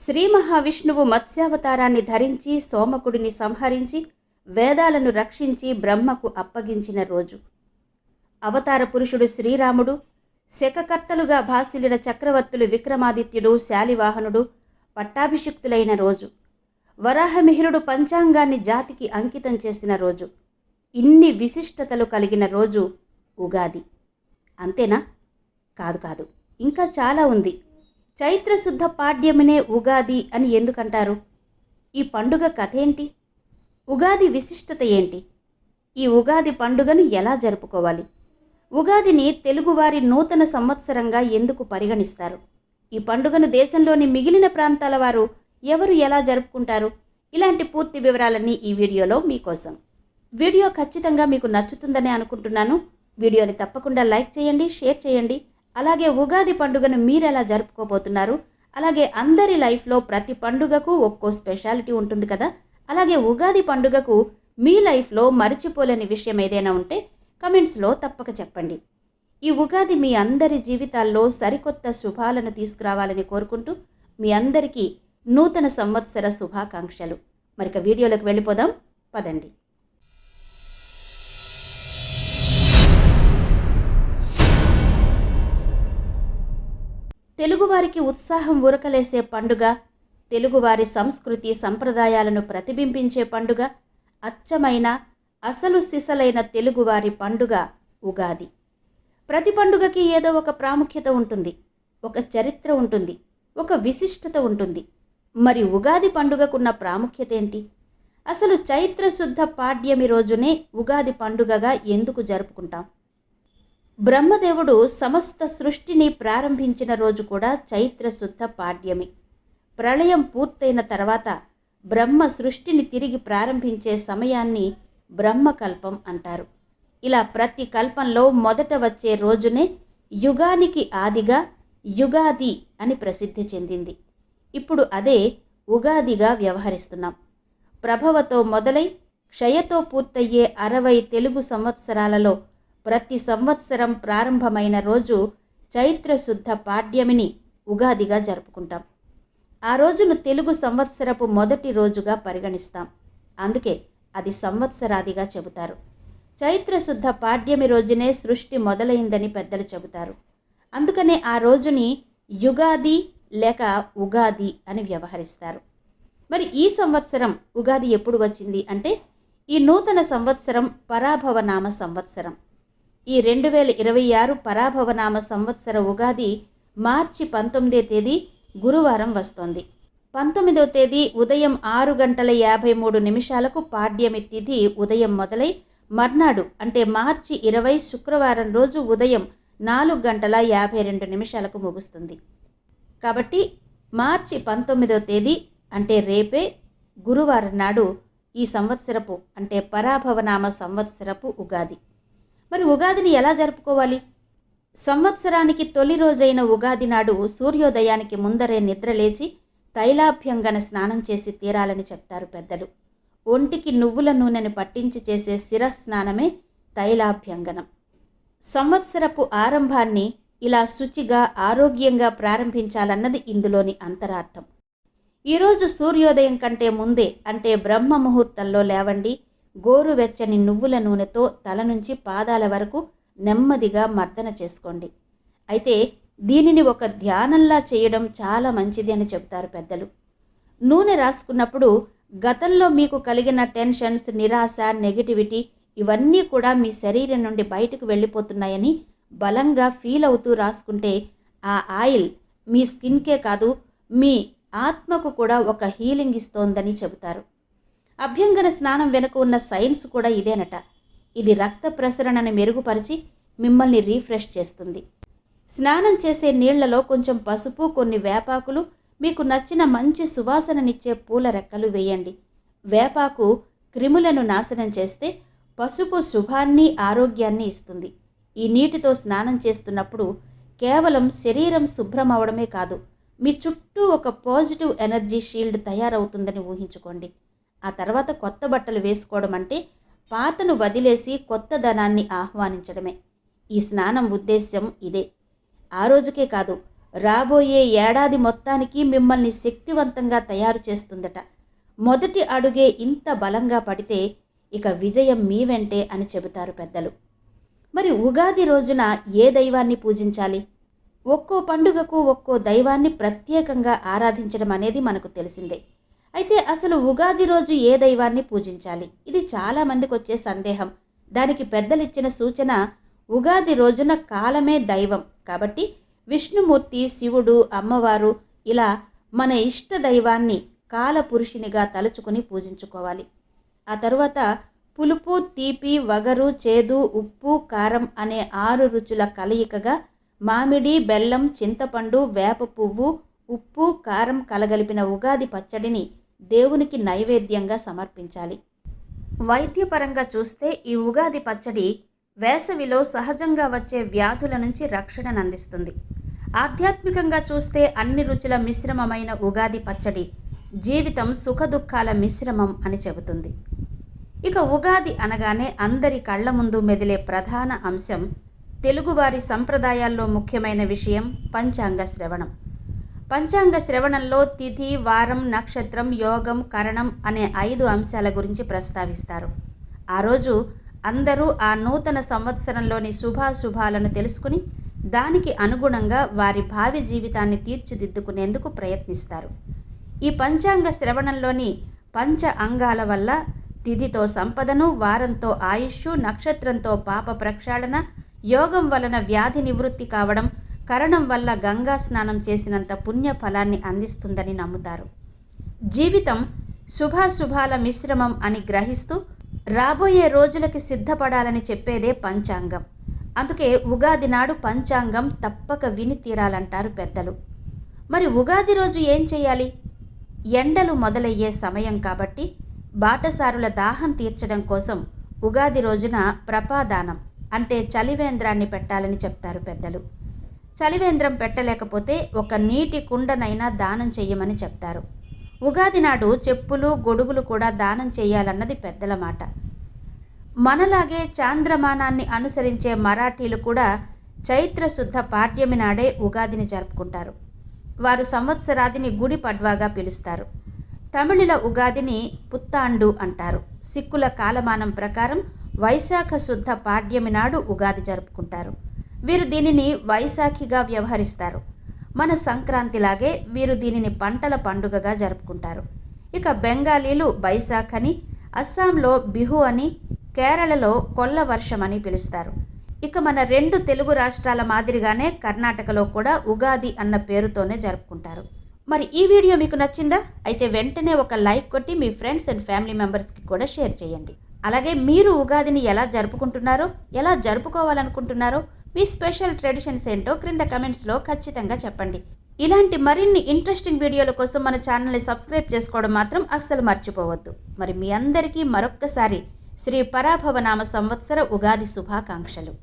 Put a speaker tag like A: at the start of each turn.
A: శ్రీ మహావిష్ణువు మత్స్యావతారాన్ని ధరించి సోమకుడిని సంహరించి వేదాలను రక్షించి బ్రహ్మకు అప్పగించిన రోజు. అవతార పురుషుడు శ్రీరాముడు, శకకర్తలుగా భాసిల్లిన చక్రవర్తులు విక్రమాదిత్యుడు, శాలివాహనుడు పట్టాభిషిక్తులైన రోజు. వరాహమిహిరుడు పంచాంగాన్ని జాతికి అంకితం చేసిన రోజు. ఇన్ని విశిష్టతలు కలిగిన రోజు ఉగాది. అంతేనా? కాదు కాదు, ఇంకా చాలా ఉంది. చైత్రశుద్ధ పాడ్యమినే ఉగాది అని ఎందుకంటారు? ఈ పండుగ కథ ఏంటి? ఉగాది విశిష్టత ఏంటి? ఈ ఉగాది పండుగను ఎలా జరుపుకోవాలి? ఉగాదిని తెలుగువారి నూతన సంవత్సరంగా ఎందుకు పరిగణిస్తారు? ఈ పండుగను దేశంలోని మిగిలిన ప్రాంతాల వారు ఎవరు ఎలా జరుపుకుంటారు? ఇలాంటి పూర్తి వివరాలన్నీ ఈ వీడియోలో మీకోసం. వీడియో ఖచ్చితంగా మీకు నచ్చుతుందని అనుకుంటున్నాను. వీడియోని తప్పకుండా లైక్ చేయండి, షేర్ చేయండి. అలాగే ఉగాది పండుగను మీరెలా జరుపుకోబోతున్నారు? అలాగే అందరి లైఫ్లో ప్రతి పండుగకు ఒక్కో స్పెషాలిటీ ఉంటుంది కదా. అలాగే ఉగాది పండుగకు మీ లైఫ్లో మరిచిపోలేని విషయం ఏదైనా ఉంటే కమెంట్స్లో తప్పక చెప్పండి. ఈ ఉగాది మీ అందరి జీవితాల్లో సరికొత్త శుభాలను తీసుకురావాలని కోరుకుంటూ మీ అందరికీ నూతన సంవత్సర శుభాకాంక్షలు. మరిక వీడియోలోకి వెళ్ళిపోదాం పదండి. తెలుగువారికి ఉత్సాహం ఉరకలేసే పండుగ, తెలుగువారి సంస్కృతి సంప్రదాయాలను ప్రతిబింబించే పండుగ, అచ్చమైన అసలు సిసలైన తెలుగువారి పండుగ ఉగాది. ప్రతి పండుగకి ఏదో ఒక ప్రాముఖ్యత ఉంటుంది, ఒక చరిత్ర ఉంటుంది, ఒక విశిష్టత ఉంటుంది. మరి ఉగాది పండుగకున్న ప్రాముఖ్యత ఏంటి? అసలు చైత్రశుద్ధ పాడ్యమి రోజునే ఉగాది పండుగగా ఎందుకు జరుపుకుంటాం? బ్రహ్మదేవుడు సమస్త సృష్టిని ప్రారంభించిన రోజు కూడా చైత్రశుద్ధ పాడ్యమి. ప్రళయం పూర్తయిన తర్వాత బ్రహ్మ సృష్టిని తిరిగి ప్రారంభించే సమయాన్ని బ్రహ్మకల్పం అంటారు. ఇలా ప్రతి కల్పంలో మొదట వచ్చే రోజునే యుగానికి ఆదిగా యుగాది అని ప్రసిద్ధి చెందింది. ఇప్పుడు అదే ఉగాదిగా వ్యవహరిస్తున్నాం. ప్రభవతో మొదలై క్షయతో పూర్తయ్యే 60 తెలుగు సంవత్సరాలలో ప్రతి సంవత్సరం ప్రారంభమైన రోజు చైత్రశుద్ధ పాడ్యమిని ఉగాదిగా జరుపుకుంటాం. ఆ రోజును తెలుగు సంవత్సరపు మొదటి రోజుగా పరిగణిస్తాం. అందుకే అది సంవత్సరాదిగా చెబుతారు. చైత్రశుద్ధ పాడ్యమి రోజునే సృష్టి మొదలైందని పెద్దలు చెబుతారు. అందుకనే ఆ రోజుని యుగాది లేక ఉగాది అని వ్యవహరిస్తారు. మరి ఈ సంవత్సరం ఉగాది ఎప్పుడు వచ్చింది అంటే, ఈ నూతన సంవత్సరం పరాభవనామ సంవత్సరం. ఈ 2026 పరాభవనామ సంవత్సర ఉగాది మార్చి 19వ తేదీ గురువారం వస్తోంది. 19వ తేదీ ఉదయం 6:53 పాడ్యమి తిథి ఉదయం మొదలై మర్నాడు అంటే మార్చి 20 శుక్రవారం రోజు ఉదయం 4:52 ముగుస్తుంది. కాబట్టి మార్చి 19వ తేదీ అంటే రేపే గురువారం నాడు ఈ సంవత్సరపు అంటే పరాభవనామ సంవత్సరపు ఉగాది. మరి ఉగాదిని ఎలా జరుపుకోవాలి? సంవత్సరానికి తొలి రోజైన ఉగాది నాడు సూర్యోదయానికి ముందరే నిద్రలేచి తైలాభ్యంగన స్నానం చేసి తీరాలని చెప్తారు పెద్దలు. ఒంటికి నువ్వుల నూనెను పట్టించి చేసే శిరస్నానమే తైలాభ్యంగనం. సంవత్సరపు ఆరంభాన్ని ఇలా శుచిగా ఆరోగ్యంగా ప్రారంభించాలన్నది ఇందులోని అంతరార్థం. ఈరోజు సూర్యోదయం కంటే ముందే అంటే బ్రహ్మ ముహూర్తంలో లేవండి. గోరువెచ్చని నువ్వుల నూనెతో తల నుంచి పాదాల వరకు నెమ్మదిగా మర్దన చేసుకోండి. అయితే దీనిని ఒక ధ్యానంలా చేయడం చాలా మంచిది అని చెబుతారు పెద్దలు. నూనె రాసుకున్నప్పుడు గతంలో మీకు కలిగిన టెన్షన్స్, నిరాశ, నెగిటివిటీ ఇవన్నీ కూడా మీ శరీరం నుండి బయటకు వెళ్ళిపోతున్నాయని బలంగా ఫీల్ అవుతూ రాసుకుంటే ఆ ఆయిల్ మీ స్కిన్కే కాదు మీ ఆత్మకు కూడా ఒక హీలింగ్ ఇస్తోందని చెబుతారు. అభ్యంగన స్నానం వెనుక ఉన్న సైన్స్ కూడా ఇదేనట. ఇది రక్త ప్రసరణను మెరుగుపరిచి మిమ్మల్ని రీఫ్రెష్ చేస్తుంది. స్నానం చేసే నీళ్లలో కొంచెం పసుపు, కొన్ని వేపాకులు, మీకు నచ్చిన మంచి సువాసననిచ్చే పూల రెక్కలు వేయండి. వేపాకు క్రిములను నాశనం చేస్తే పసుపు శుభాన్ని, ఆరోగ్యాన్ని ఇస్తుంది. ఈ నీటితో స్నానం చేస్తున్నప్పుడు కేవలం శరీరం శుభ్రం అవడమే కాదు, మీ చుట్టూ ఒక పాజిటివ్ ఎనర్జీ షీల్డ్ తయారవుతుందని ఊహించుకోండి. ఆ తర్వాత కొత్త బట్టలు వేసుకోవడం అంటే పాతను వదిలేసి కొత్త ధనాన్ని ఆహ్వానించడమే. ఈ స్నానం ఉద్దేశ్యం ఇదే. ఆ రోజుకే కాదు, రాబోయే ఏడాది మొత్తానికి మిమ్మల్ని శక్తివంతంగా తయారు చేస్తుందట. మొదటి అడుగే ఇంత బలంగా పడితే ఇక విజయం మీ వెంటే అని చెబుతారు పెద్దలు. మరి ఉగాది రోజున ఏ దైవాన్ని పూజించాలి? ఒక్కో పండుగకు ఒక్కో దైవాన్ని ప్రత్యేకంగా ఆరాధించడం అనేది మనకు తెలిసిందే. అయితే అసలు ఉగాది రోజు ఏ దైవాన్ని పూజించాలి? ఇది చాలామందికి వచ్చే సందేహం. దానికి పెద్దలిచ్చిన సూచన, ఉగాది రోజున కాలమే దైవం కాబట్టి విష్ణుమూర్తి, శివుడు, అమ్మవారు ఇలా మన ఇష్ట దైవాన్ని కాలపురుషునిగా తలుచుకుని పూజించుకోవాలి. ఆ తరువాత పులుపు, తీపి, వగరు, చేదు, ఉప్పు, కారం అనే 6 రుచుల కలయికగా మామిడి, బెల్లం, చింతపండు, వేప పువ్వు, ఉప్పు, కారం కలగలిపిన ఉగాది పచ్చడిని దేవునికి నైవేద్యంగా సమర్పించాలి. వైద్యపరంగా చూస్తే ఈ ఉగాది పచ్చడి వేసవిలో సహజంగా వచ్చే వ్యాధుల నుంచి రక్షణను అందిస్తుంది. ఆధ్యాత్మికంగా చూస్తే అన్ని రుచుల మిశ్రమమైన ఉగాది పచ్చడి జీవితం సుఖదుఖాల మిశ్రమం అని చెబుతుంది. ఇక ఉగాది అనగానే అందరి కళ్ళ ముందు మెదిలే ప్రధాన అంశం, తెలుగువారి సంప్రదాయాల్లో ముఖ్యమైన విషయం పంచాంగ శ్రవణం. పంచాంగ శ్రవణంలో తిథి, వారం, నక్షత్రం, యోగం, కరణం అనే 5 అంశాల గురించి ప్రస్తావిస్తారు. ఆ రోజు అందరూ ఆ నూతన సంవత్సరంలోని శుభాశుభాలను తెలుసుకుని దానికి అనుగుణంగా వారి భావి జీవితాన్ని తీర్చిదిద్దుకునేందుకు ప్రయత్నిస్తారు. ఈ పంచాంగ శ్రవణంలోని పంచ అంగాల వల్ల తిథితో సంపదను, వారంతో ఆయుష్, నక్షత్రంతో పాప ప్రక్షాళన, యోగం వలన వ్యాధి నివృత్తి కావడం, కరణం వల్ల గంగా స్నానం చేసినంత పుణ్య ఫలాన్ని అందిస్తుందని నమ్ముతారు. జీవితం శుభాశుభాల మిశ్రమం అని గ్రహిస్తూ రాబోయే రోజులకి సిద్ధపడాలని చెప్పేదే పంచాంగం. అందుకే ఉగాది నాడు పంచాంగం తప్పక విని తీరాలంటారు పెద్దలు. మరి ఉగాది రోజు ఏం చేయాలి? ఎండలు మొదలయ్యే సమయం కాబట్టి బాటసారుల దాహం తీర్చడం కోసం ఉగాది రోజున ప్రపాదానం అంటే చలివేంద్రాన్ని పెట్టాలని చెప్తారు పెద్దలు. చలివేంద్రం పెట్టలేకపోతే ఒక నీటి కుండనైనా దానం చెయ్యమని చెప్తారు. ఉగాది నాడు చెప్పులు, గొడుగులు కూడా దానం చేయాలన్నది పెద్దల మాట. మనలాగే చాంద్రమానాన్ని అనుసరించే మరాఠీలు కూడా చైత్రశుద్ధ పాడ్యమి నాడే ఉగాదిని జరుపుకుంటారు. వారు సంవత్సరాదిని గుడి పడ్వాగా పిలుస్తారు. తమిళుల ఉగాదిని పుత్తాండు అంటారు. సిక్కుల కాలమానం ప్రకారం వైశాఖ శుద్ధ పాడ్యమి నాడు ఉగాది జరుపుకుంటారు. వీరు దీనిని వైశాఖిగా వ్యవహరిస్తారు. మన సంక్రాంతిలాగే వీరు దీనిని పంటల పండుగగా జరుపుకుంటారు. ఇక బెంగాలీలు బైశాఖ్ అని, అస్సాంలో బిహు అని, కేరళలో కొల్ల వర్షం అని పిలుస్తారు. ఇక మన 2 తెలుగు రాష్ట్రాల మాదిరిగానే కర్ణాటకలో కూడా ఉగాది అన్న పేరుతోనే జరుపుకుంటారు. మరి ఈ వీడియో మీకు నచ్చిందా? అయితే వెంటనే ఒక లైక్ కొట్టి మీ ఫ్రెండ్స్ అండ్ ఫ్యామిలీ మెంబర్స్కి కూడా షేర్ చేయండి. అలాగే మీరు ఉగాదిని ఎలా జరుపుకుంటున్నారో, ఎలా జరుపుకోవాలనుకుంటున్నారో, మీ స్పెషల్ ట్రెడిషన్స్ ఏంటో క్రింద కమెంట్స్లో ఖచ్చితంగా చెప్పండి. ఇలాంటి మరిన్ని ఇంట్రెస్టింగ్ వీడియోల కోసం మన ఛానల్ని సబ్స్క్రైబ్ చేసుకోవడం మాత్రం అస్సలు మర్చిపోవద్దు. మరి మీ అందరికీ మరొక్కసారి శ్రీ పరాభవనామ సంవత్సర ఉగాది శుభాకాంక్షలు.